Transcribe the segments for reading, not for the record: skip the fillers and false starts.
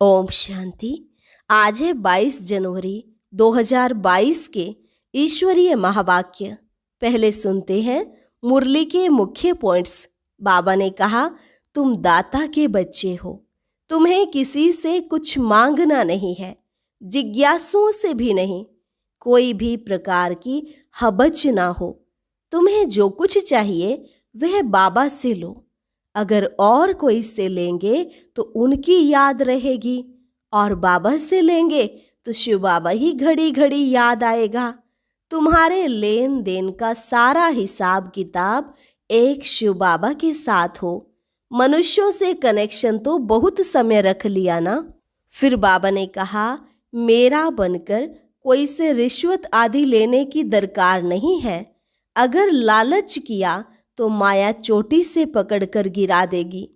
ओम शांति। आज है 22 जनवरी 2022 के ईश्वरीय महावाक्य। पहले सुनते हैं मुरली के मुख्य पॉइंट्स। बाबा ने कहा, तुम दाता के बच्चे हो, तुम्हें किसी से कुछ मांगना नहीं है, जिज्ञासुओं से भी नहीं, कोई भी प्रकार की हबच ना हो। तुम्हें जो कुछ चाहिए वह बाबा से लो। अगर और कोई से लेंगे तो उनकी याद रहेगी, और बाबा से लेंगे तो शिव बाबा ही घड़ी घड़ी याद आएगा। तुम्हारे लेन देन का सारा हिसाब किताब एक शिव बाबा के साथ हो। मनुष्यों से कनेक्शन तो बहुत समय रख लिया ना। फिर बाबा ने कहा, मेरा बनकर कोई से रिश्वत आदि लेने की दरकार नहीं है। अगर लालच किया तो माया चोटी से पकड़कर गिरा देगी।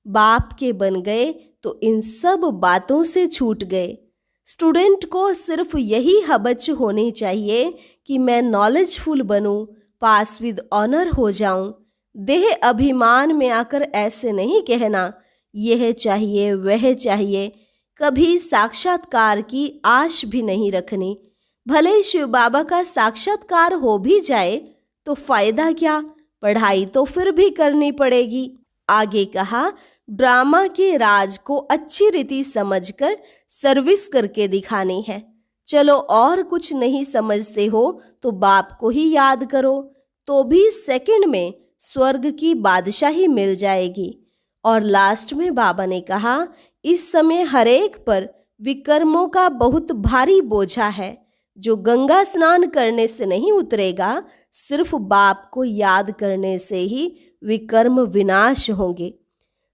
बाप के बन गए तो इन सब बातों से छूट गए। स्टूडेंट को सिर्फ यही हबच होनी चाहिए कि मैं नॉलेजफुल बनूं, पास विद ऑनर हो जाऊं। देह अभिमान में आकर ऐसे नहीं कहना, यह चाहिए वह चाहिए। कभी साक्षात्कार की आश भी नहीं रखनी। भले शिव बाबा का साक्षात्कार हो भी जाए तो फायदा क्या, पढ़ाई तो फिर भी करनी पड़ेगी। आगे कहा, ड्रामा के राज को अच्छी रीति समझकर सर्विस करके दिखानी है। चलो और कुछ नहीं समझते हो तो बाप को ही याद करो, तो भी सेकंड में स्वर्ग की बादशाही मिल जाएगी। और लास्ट में बाबा ने कहा, इस समय हरेक पर विकर्मों का बहुत भारी बोझा है, जो गंगा स्नान करने से नहीं उतरेगा। सिर्फ बाप को याद करने से ही विकर्म विनाश होंगे।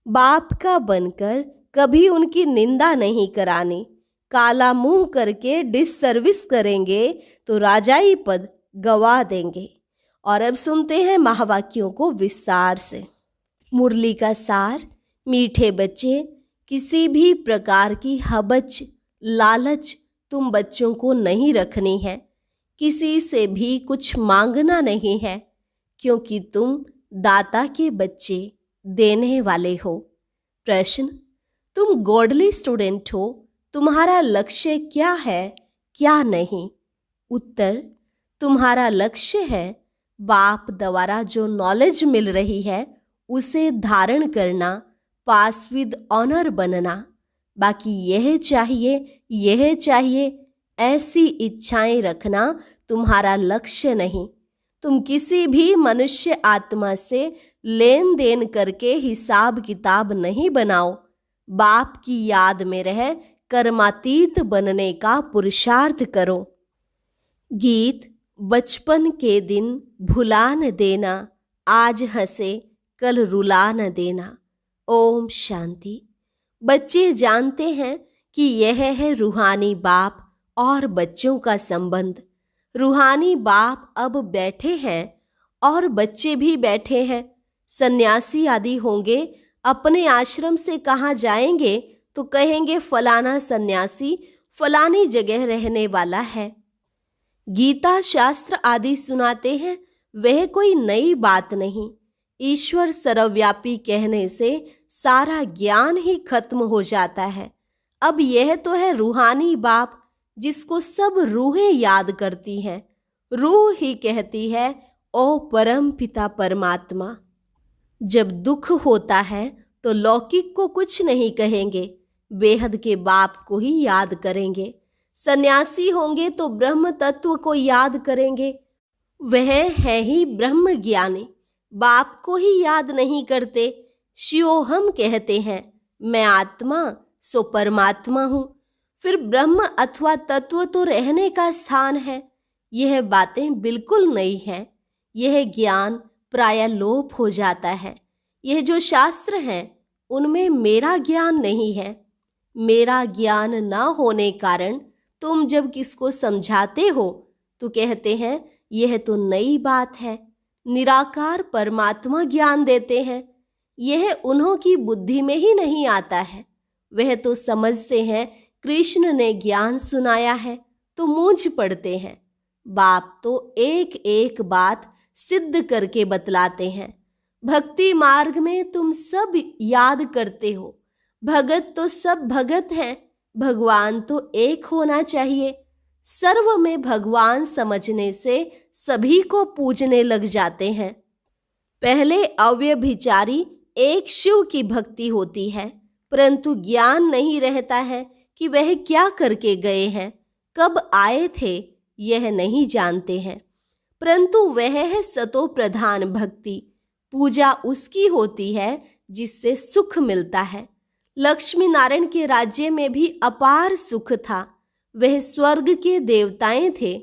बाप का बनकर कभी उनकी निंदा नहीं करानी। काला मुंह करके डिससर्विस करेंगे तो राजाई पद गवा देंगे। और अब सुनते हैं महावाक्यों को विस्तार से। मुरली का सार। मीठे बच्चे, किसी भी प्रकार की हबच, लालच तुम बच्चों को नहीं रखनी है। किसी से भी कुछ मांगना नहीं है, क्योंकि तुम दाता के बच्चे, देने वाले हो। प्रश्न, तुम गॉडली स्टूडेंट हो, तुम्हारा लक्ष्य क्या है, क्या नहीं? उत्तर, तुम्हारा लक्ष्य है बाप द्वारा जो नॉलेज मिल रही है उसे धारण करना, पास विद ऑनर बनना। बाकी यह चाहिए ऐसी इच्छाएं रखना तुम्हारा लक्ष्य नहीं। तुम किसी भी मनुष्य आत्मा से लेन देन करके हिसाब किताब नहीं बनाओ। बाप की याद में रह कर्मातीत बनने का पुरुषार्थ करो। गीत। बचपन के दिन भुला न देना, आज हंसे कल रुला न देना। ओम शांति। बच्चे जानते हैं कि यह है रूहानी बाप और बच्चों का संबंध। रूहानी बाप अब बैठे हैं और बच्चे भी बैठे हैं। सन्यासी आदि होंगे, अपने आश्रम से कहाँ जाएंगे तो कहेंगे फलाना सन्यासी फलानी जगह रहने वाला है। गीता शास्त्र आदि सुनाते हैं, वह कोई नई बात नहीं। ईश्वर सर्वव्यापी कहने से सारा ज्ञान ही खत्म हो जाता है। अब यह तो है रूहानी बाप, जिसको सब रूहें याद करती हैं। रूह ही कहती है, ओ परम पिता परमात्मा। जब दुख होता है तो लौकिक को कुछ नहीं कहेंगे, बेहद के बाप को ही याद करेंगे। सन्यासी होंगे तो ब्रह्म तत्व को याद करेंगे, वह है ही ब्रह्म ज्ञानी। बाप को ही याद नहीं करते, शिवोहम कहते हैं, मैं आत्मा सो परमात्मा हूं। फिर ब्रह्म अथवा तत्व तो रहने का स्थान है। यह बातें बिल्कुल नई हैं। यह ज्ञान प्राय लोप हो जाता है। यह जो शास्त्र हैं उनमें मेरा ज्ञान नहीं है। मेरा ज्ञान न होने कारण तुम जब किसको समझाते हो तो कहते हैं यह तो नई बात है। निराकार परमात्मा ज्ञान देते हैं, यह उन्हों की बुद्धि में ही नहीं आता है। वह तो समझते हैं कृष्ण ने ज्ञान सुनाया है तो मूंझ पड़ते हैं। बाप तो एक एक बात सिद्ध करके बतलाते हैं। भक्ति मार्ग में तुम सब याद करते हो, भगत तो सब भगत हैं, भगवान तो एक होना चाहिए। सर्व में भगवान समझने से सभी को पूजने लग जाते हैं। पहले अव्यभिचारी एक शिव की भक्ति होती है, परंतु ज्ञान नहीं रहता है कि वह क्या करके गए हैं, कब आए थे, यह नहीं जानते हैं। परंतु वह है सतो प्रधान भक्ति। पूजा उसकी होती है जिससे सुख मिलता है। लक्ष्मी नारायण के राज्य में भी अपार सुख था। वह स्वर्ग के देवताएं थे।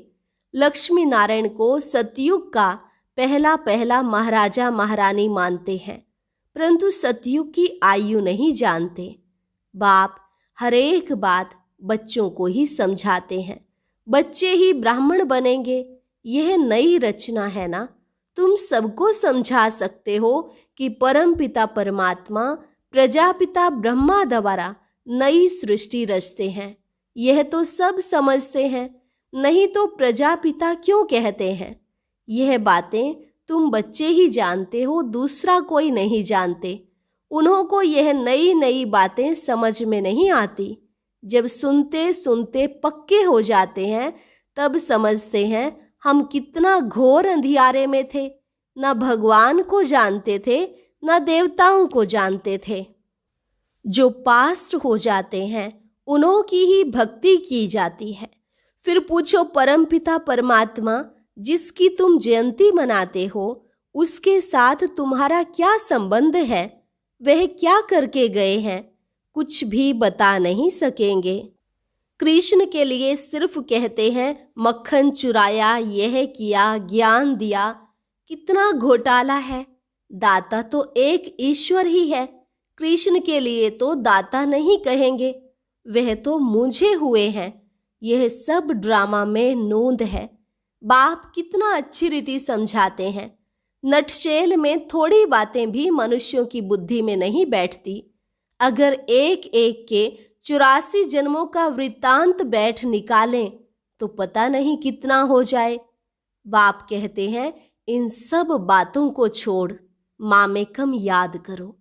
लक्ष्मी नारायण को सतयुग का पहला महाराजा महारानी मानते हैं, परंतु सतयुग की आयु नहीं जानते। बाप हरेक बात बच्चों को ही समझाते हैं। बच्चे ही ब्राह्मण बनेंगे, यह नई रचना है ना। तुम सबको समझा सकते हो कि परमपिता परमात्मा प्रजापिता ब्रह्मा द्वारा नई सृष्टि रचते हैं। यह तो सब समझते हैं, नहीं तो प्रजापिता क्यों कहते हैं। यह बातें तुम बच्चे ही जानते हो, दूसरा कोई नहीं जानते। उन्हों को यह नई नई बातें समझ में नहीं आती। जब सुनते सुनते पक्के हो जाते हैं तब समझते हैं हम कितना घोर अंधियारे में थे। न भगवान को जानते थे, न देवताओं को जानते थे। जो पास्ट हो जाते हैं उन्हों की ही भक्ति की जाती है। फिर पूछो परमपिता परमात्मा जिसकी तुम जयंती मनाते हो, उसके साथ तुम्हारा क्या संबंध है, वह क्या करके गए हैं, कुछ भी बता नहीं सकेंगे। कृष्ण के लिए सिर्फ कहते हैं मक्खन चुराया, यह किया, ज्ञान दिया। कितना घोटाला है। दाता तो एक ईश्वर ही है। कृष्ण के लिए तो दाता नहीं कहेंगे, वह तो मुझे हुए हैं। यह सब ड्रामा में नोंद है। बाप कितना अच्छी रीति समझाते हैं। नटशेल में थोड़ी बातें भी मनुष्यों की बुद्धि में नहीं बैठती। अगर एक एक के 84 जन्मों का वृत्तांत बैठ निकालें तो पता नहीं कितना हो जाए। बाप कहते हैं इन सब बातों को छोड़ मामेकम याद करो।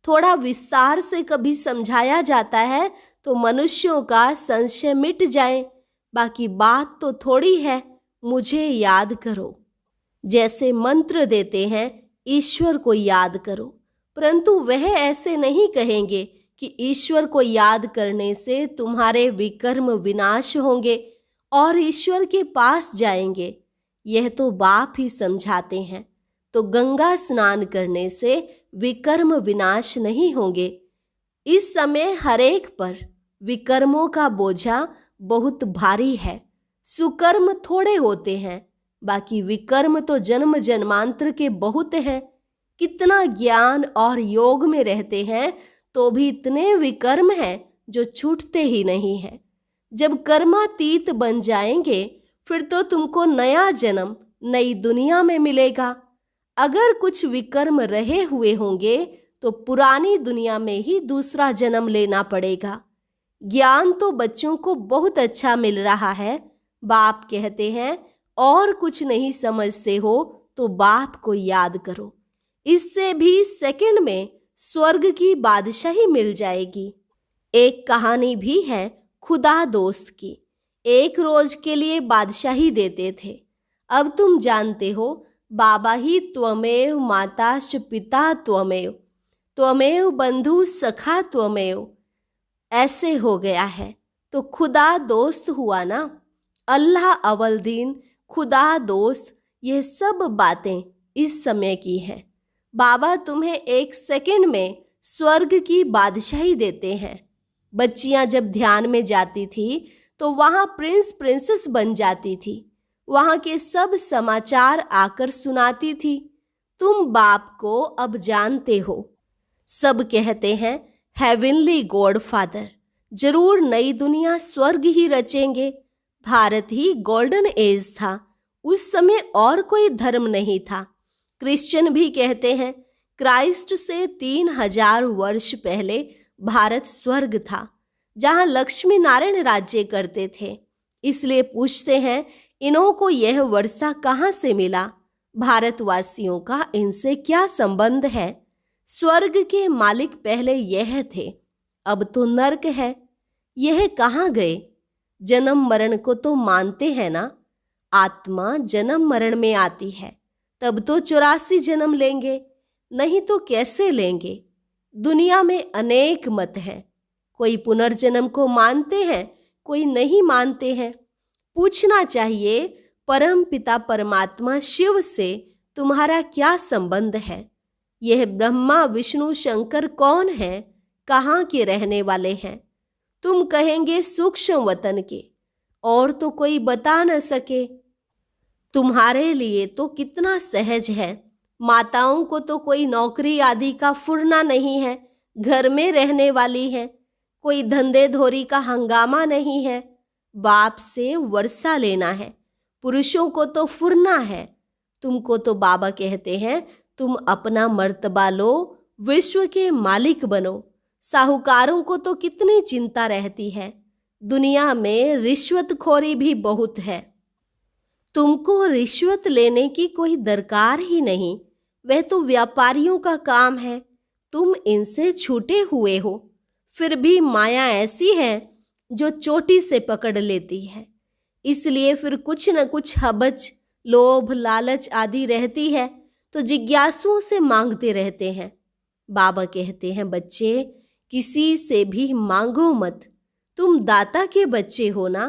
थोड़ा विस्तार से कभी समझाया जाता है तो मनुष्यों का संशय मिट जाए। बाकी बात तो थोड़ी है, मुझे याद करो। जैसे मंत्र देते हैं ईश्वर को याद करो, परंतु वह ऐसे नहीं कहेंगे कि ईश्वर को याद करने से तुम्हारे विकर्म विनाश होंगे और ईश्वर के पास जाएंगे। यह तो बाप ही समझाते हैं। तो गंगा स्नान करने से विकर्म विनाश नहीं होंगे। इस समय हरेक पर विकर्मों का बोझा बहुत भारी है। सुकर्म थोड़े होते हैं, बाकी विकर्म तो जन्म जन्मांतर के बहुत हैं। कितना ज्ञान और योग में रहते हैं तो भी इतने विकर्म हैं जो छूटते ही नहीं हैं। जब कर्मातीत बन जाएंगे फिर तो तुमको नया जन्म नई दुनिया में मिलेगा। अगर कुछ विकर्म रहे हुए होंगे तो पुरानी दुनिया में ही दूसरा जन्म लेना पड़ेगा। ज्ञान तो बच्चों को बहुत अच्छा मिल रहा है। बाप कहते हैं और कुछ नहीं समझते हो तो बाप को याद करो, इससे भी सेकंड में स्वर्ग की बादशाही मिल जाएगी। एक कहानी भी है खुदा दोस्त की। एक रोज के लिए बादशाही देते थे। अब तुम जानते हो बाबा ही त्वमेव माताश्च पिता त्वमेव, त्वमेव बंधु सखा त्वमेव, ऐसे हो गया है। तो खुदा दोस्त हुआ ना। अल्लाह अव्वल दीन, खुदा दोस्त, यह सब बातें इस समय की हैं। बाबा तुम्हें एक सेकंड में स्वर्ग की बादशाही देते हैं। बच्चियां जब ध्यान में जाती थी तो वहां प्रिंस प्रिंसेस बन जाती थी। वहां के सब समाचार आकर सुनाती थी। तुम बाप को अब जानते हो। सब कहते हैं हेवनली गॉड फादर, जरूर नई दुनिया स्वर्ग ही रचेंगे। भारत ही गोल्डन एज था। उस समय और कोई धर्म नहीं था। क्रिश्चियन भी कहते हैं क्राइस्ट से 3000 वर्ष पहले भारत स्वर्ग था, जहां लक्ष्मी नारायण राज्य करते थे। इसलिए पूछते हैं इन्हों को यह वर्षा कहाँ से मिला? भारतवासियों का इनसे क्या संबंध है? स्वर्ग के मालिक पहले यह थे, अब तो नर्क है। यह कहाँ गए? जन्म मरण को तो मानते हैं ना? आत्मा जन्म मरण में आती है, तब तो 84 जन्म लेंगे, नहीं तो कैसे लेंगे? दुनिया में अनेक मत हैं। कोई पुनर्जन्म को मानते हैं, कोई नहीं मानते हैं। पूछना चाहिए, परम पिता परमात्मा शिव से तुम्हारा क्या संबंध है? यह ब्रह्मा विष्णु शंकर कौन है? कहाँ के रहने वाले हैं? तुम कहेंगे सूक्ष्म वतन के, और तो कोई बता न सके। तुम्हारे लिए तो कितना सहज है। माताओं को तो कोई नौकरी आदि का फुरना नहीं है, घर में रहने वाली है। कोई धंधे धोरी का हंगामा नहीं है, बाप से वर्षा लेना है। पुरुषों को तो फुरना है। तुमको तो बाबा कहते हैं, तुम अपना मर्तबा लो, विश्व के मालिक बनो। साहूकारों को तो कितनी चिंता रहती है। दुनिया में रिश्वतखोरी भी बहुत है। तुमको रिश्वत लेने की कोई दरकार ही नहीं, वह तो व्यापारियों का काम है। तुम इनसे छूटे हुए हो, फिर भी माया ऐसी है जो चोटी से पकड़ लेती है। इसलिए फिर कुछ न कुछ हबच, लोभ, लालच आदि रहती है, तो जिज्ञासुओं से मांगते रहते हैं। बाबा कहते हैं, बच्चे किसी से भी मांगो मत। तुम दाता के बच्चे हो ना,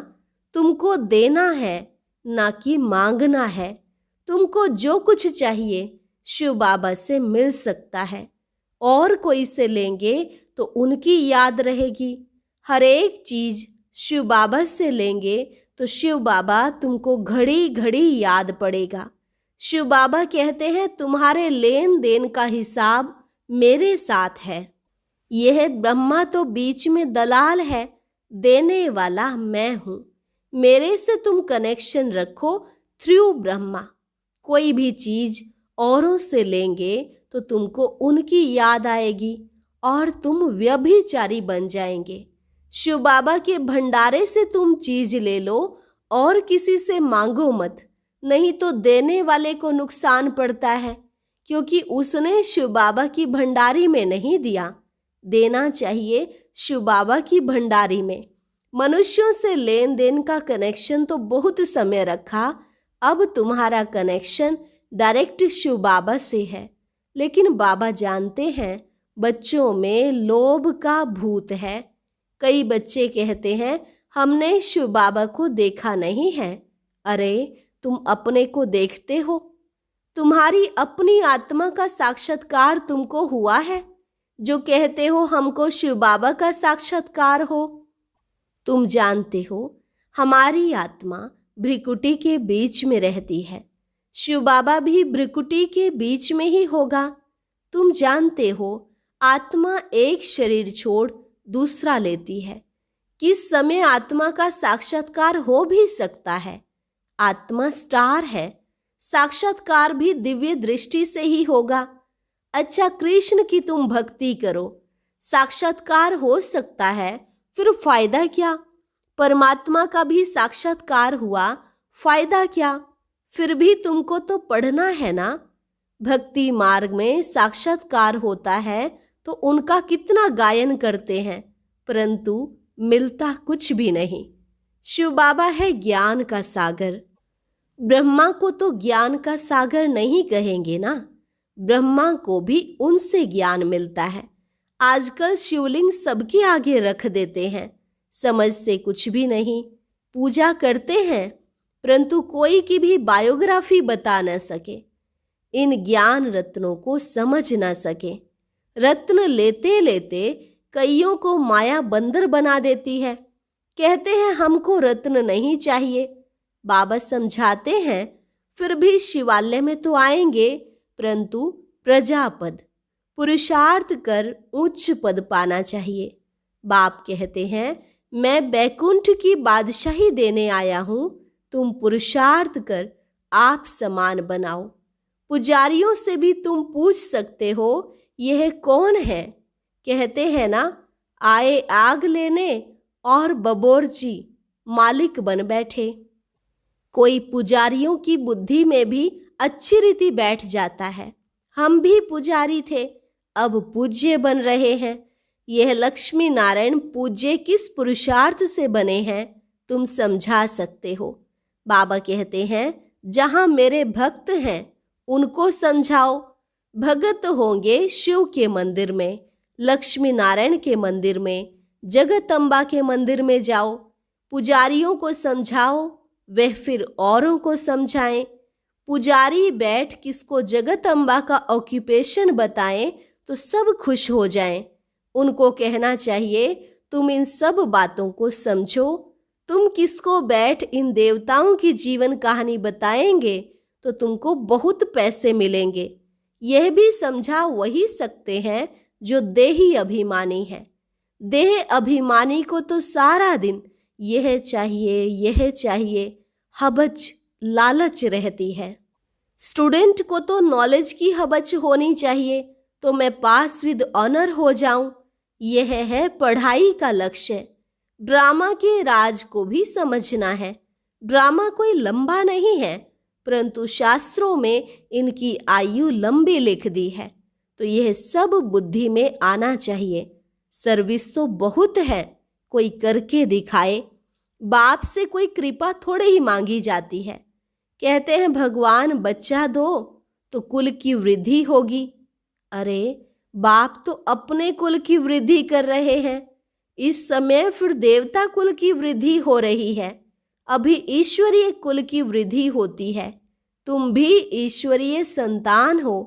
तुमको देना है ना कि मांगना है। तुमको जो कुछ चाहिए शिव बाबा से मिल सकता है, और कोई से लेंगे तो उनकी याद रहेगी। हर एक चीज शिव बाबा से लेंगे तो शिव बाबा तुमको घड़ी घड़ी याद पड़ेगा। शिव बाबा कहते हैं, तुम्हारे लेन देन का हिसाब मेरे साथ है। यह ब्रह्मा तो बीच में दलाल है, देने वाला मैं हूं। मेरे से तुम कनेक्शन रखो थ्रू ब्रह्मा। कोई भी चीज औरों से लेंगे तो तुमको उनकी याद आएगी और तुम व्यभिचारी बन जाएंगे। शिव बाबा के भंडारे से तुम चीज ले लो और किसी से मांगो मत, नहीं तो देने वाले को नुकसान पड़ता है, क्योंकि उसने शिव बाबा की भंडारी में नहीं दिया। देना चाहिए शिव बाबा की भंडारी में। मनुष्यों से लेन देन का कनेक्शन तो बहुत समय रखा, अब तुम्हारा कनेक्शन डायरेक्ट शिव बाबा से है। लेकिन बाबा जानते हैं बच्चों में लोभ का भूत है। कई बच्चे कहते हैं, हमने शिव बाबा को देखा नहीं है। अरे तुम अपने को देखते हो? तुम्हारी अपनी आत्मा का साक्षात्कार तुमको हुआ है, जो कहते हो हमको शिव बाबा का साक्षात्कार हो? तुम जानते हो हमारी आत्मा भ्रिकुटी के बीच में रहती है, शिव बाबा भी भ्रिकुटी के बीच में ही होगा। तुम जानते हो आत्मा एक शरीर छोड़ दूसरा लेती है। किस समय आत्मा का साक्षात्कार हो भी सकता है। आत्मा स्टार है, साक्षात्कार भी दिव्य दृष्टि से ही होगा। अच्छा, कृष्ण की तुम भक्ति करो, साक्षात्कार हो सकता है, फिर फायदा क्या? परमात्मा का भी साक्षात्कार हुआ, फायदा क्या? फिर भी तुमको तो पढ़ना है ना। भक्ति मार्ग में साक्षात्कार होता है तो उनका कितना गायन करते हैं, परंतु मिलता कुछ भी नहीं। शिव बाबा है ज्ञान का सागर। ब्रह्मा को तो ज्ञान का सागर नहीं कहेंगे ना, ब्रह्मा को भी उनसे ज्ञान मिलता है। आजकल शिवलिंग सबके आगे रख देते हैं, समझ से कुछ भी नहीं। पूजा करते हैं, परंतु कोई की भी बायोग्राफी बता न सके, इन ज्ञान रत्नों को समझ न सके। रत्न लेते लेते कईयों को माया बंदर बना देती है। कहते हैं हमको रत्न नहीं चाहिए। बाबा समझाते हैं, फिर भी शिवालय में तो आएंगे, परंतु प्रजापद पुरुषार्थ कर उच्च पद पाना चाहिए। बाप कहते हैं, मैं बैकुंठ की बादशाही देने आया हूं, तुम पुरुषार्थ कर आप समान बनाओ। पुजारियों से भी तुम पूछ सकते हो, यह कौन है? कहते हैं ना, आए आग लेने और बबोरजी मालिक बन बैठे। कोई पुजारियों की बुद्धि में भी अच्छी रीति बैठ जाता है, हम भी पुजारी थे, अब पूज्य बन रहे हैं। यह लक्ष्मी नारायण पूज्य किस पुरुषार्थ से बने हैं तुम समझा सकते हो। बाबा कहते हैं, जहां मेरे भक्त हैं उनको समझाओ। भगत होंगे शिव के मंदिर में, लक्ष्मी नारायण के मंदिर में, जगदम्बा के मंदिर में जाओ। पुजारियों को समझाओ, वह फिर औरों को समझाएं। पुजारी बैठ किसको जगदम्बा का ऑक्यूपेशन बताएं तो सब खुश हो जाएं। उनको कहना चाहिए, तुम इन सब बातों को समझो। तुम किसको बैठ इन देवताओं की जीवन कहानी बताएंगे तो तुमको बहुत पैसे मिलेंगे। यह भी समझा वही सकते हैं जो देही अभिमानी है। देह अभिमानी को तो सारा दिन यह चाहिए हबच लालच रहती है। स्टूडेंट को तो नॉलेज की हबच होनी चाहिए, तो मैं पास विद ऑनर हो जाऊं। यह है पढ़ाई का लक्ष्य। ड्रामा के राज को भी समझना है। ड्रामा कोई लंबा नहीं है, परंतु शास्त्रों में इनकी आयु लंबी लिख दी है, तो यह सब बुद्धि में आना चाहिए। सर्विस तो बहुत है, कोई करके दिखाए। बाप से कोई कृपा थोड़े ही मांगी जाती है। कहते हैं भगवान बच्चा दो तो कुल की वृद्धि होगी। अरे बाप तो अपने कुल की वृद्धि कर रहे हैं। इस समय फिर देवता कुल की वृद्धि हो रही है। अभी ईश्वरीय कुल की वृद्धि होती है। तुम भी ईश्वरीय संतान हो।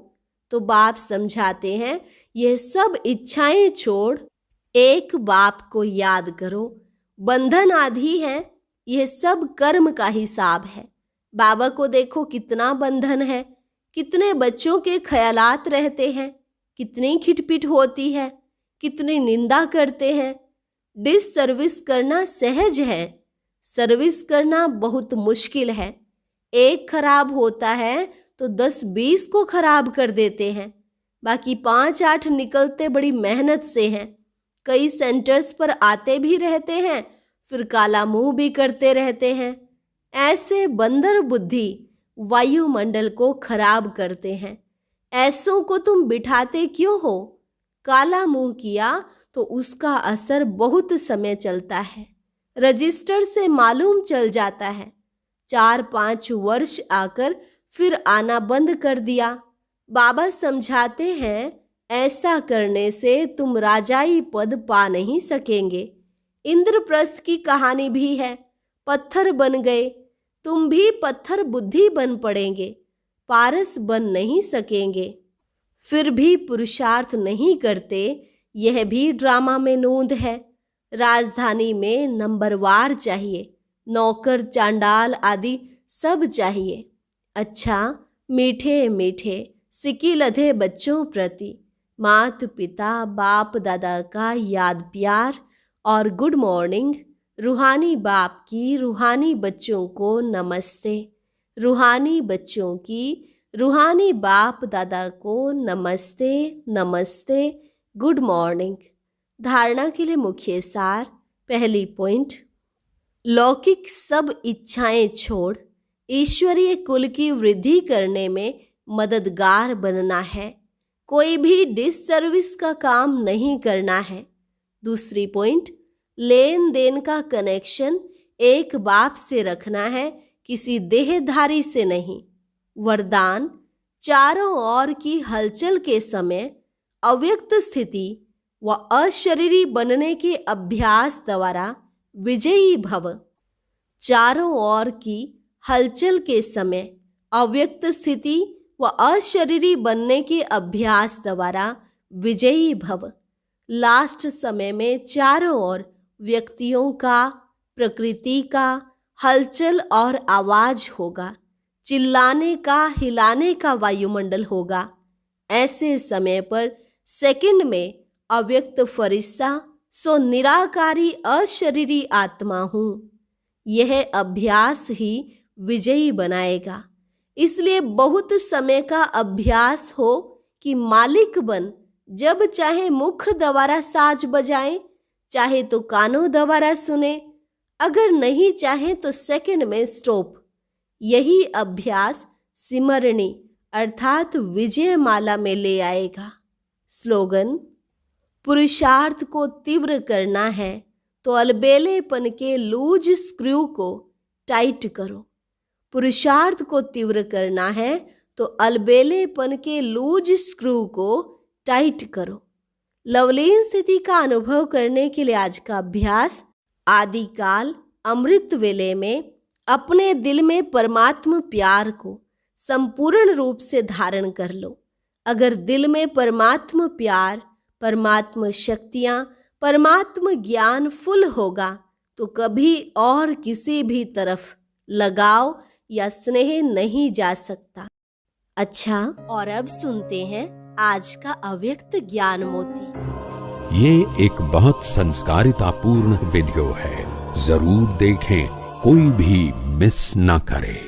तो बाप समझाते हैं, यह सब इच्छाएं छोड़ एक बाप को याद करो। बंधन आदि है, यह सब कर्म का हिसाब है। बाबा को देखो कितना बंधन है, कितने बच्चों के ख्यालात रहते हैं, कितनी खिटपिट होती है, कितनी निंदा करते हैं। डिस सर्विस करना सहज है, सर्विस करना बहुत मुश्किल है। एक खराब होता है तो 10-20 को खराब कर देते हैं, बाकी 5-8 निकलते बड़ी मेहनत से हैं। कई सेंटर्स पर आते भी रहते हैं, फिर काला मुंह भी करते रहते हैं। ऐसे बंदर बुद्धि वायुमंडल को खराब करते हैं। ऐसों को तुम बिठाते क्यों हो? काला मुंह किया तो उसका असर बहुत समय चलता है। रजिस्टर से मालूम चल जाता है। 4-5 वर्ष आकर फिर आना बंद कर दिया। बाबा समझाते हैं, ऐसा करने से तुम राजाई पद पा नहीं सकेंगे। इंद्रप्रस्थ की कहानी भी है, पत्थर बन गए। तुम भी पत्थर बुद्धि बन पड़ेंगे, पारस बन नहीं सकेंगे। फिर भी पुरुषार्थ नहीं करते, यह भी ड्रामा में नोंद है। राजधानी में नंबरवार चाहिए, नौकर चांडाल आदि सब चाहिए। अच्छा मीठे मीठे सिकी लधे बच्चों प्रति माता पिता बाप दादा का याद प्यार और गुड मॉर्निंग। रूहानी बाप की रूहानी बच्चों को नमस्ते। रूहानी बच्चों की रूहानी बाप दादा को नमस्ते नमस्ते, गुड मॉर्निंग। धारणा के लिए मुख्य सार। पहली पॉइंट, लौकिक सब इच्छाएं छोड़ ईश्वरीय कुल की वृद्धि करने में मददगार बनना है। कोई भी डिससर्विस का काम नहीं करना है। दूसरी पॉइंट, लेन देन का कनेक्शन एक बाप से रखना है, किसी देहधारी से नहीं। वरदान, चारों ओर की हलचल के समय अव्यक्त स्थिति व अशरीरी बनने के अभ्यास द्वारा विजयी भव। चारों ओर की हलचल के समय अव्यक्त स्थिति व अशरीरी बनने के अभ्यास द्वारा विजयी भव। लास्ट समय में चारों ओर व्यक्तियों का, प्रकृति का हलचल और आवाज होगा। चिल्लाने का, हिलाने का वायुमंडल होगा। ऐसे समय पर सेकंड में अव्यक्त फरिश्ता सो निराकारी अशरीरी आत्मा हूँ, यह अभ्यास ही विजयी बनाएगा। इसलिए बहुत समय का अभ्यास हो कि मालिक बन, जब चाहे मुख द्वारा साज बजाएं, चाहे तो कानों द्वारा सुने, अगर नहीं चाहे तो सेकंड में स्टॉप। यही अभ्यास सिमरणी अर्थात विजय माला में ले आएगा। स्लोगन, पुरुषार्थ को तीव्र करना है तो अलबेलेपन के लूज स्क्रू को टाइट करो। पुरुषार्थ को तीव्र करना है तो अलबेलेपन के लूज स्क्रू को टाइट करो। लवलीन स्थिति का अनुभव करने के लिए आज का अभ्यास, आदिकाल अमृत वेले में अपने दिल में परमात्म प्यार को संपूर्ण रूप से धारण कर लो। अगर दिल में परमात्म प्यार, परमात्म शक्तियां, परमात्म ज्ञान फुल होगा तो कभी और किसी भी तरफ लगाव या स्नेह नहीं जा सकता। अच्छा, और अब सुनते हैं आज का अव्यक्त ज्ञान मोती। ये एक बहुत संस्कारितापूर्ण वीडियो है, जरूर देखें, कोई भी मिस ना करे।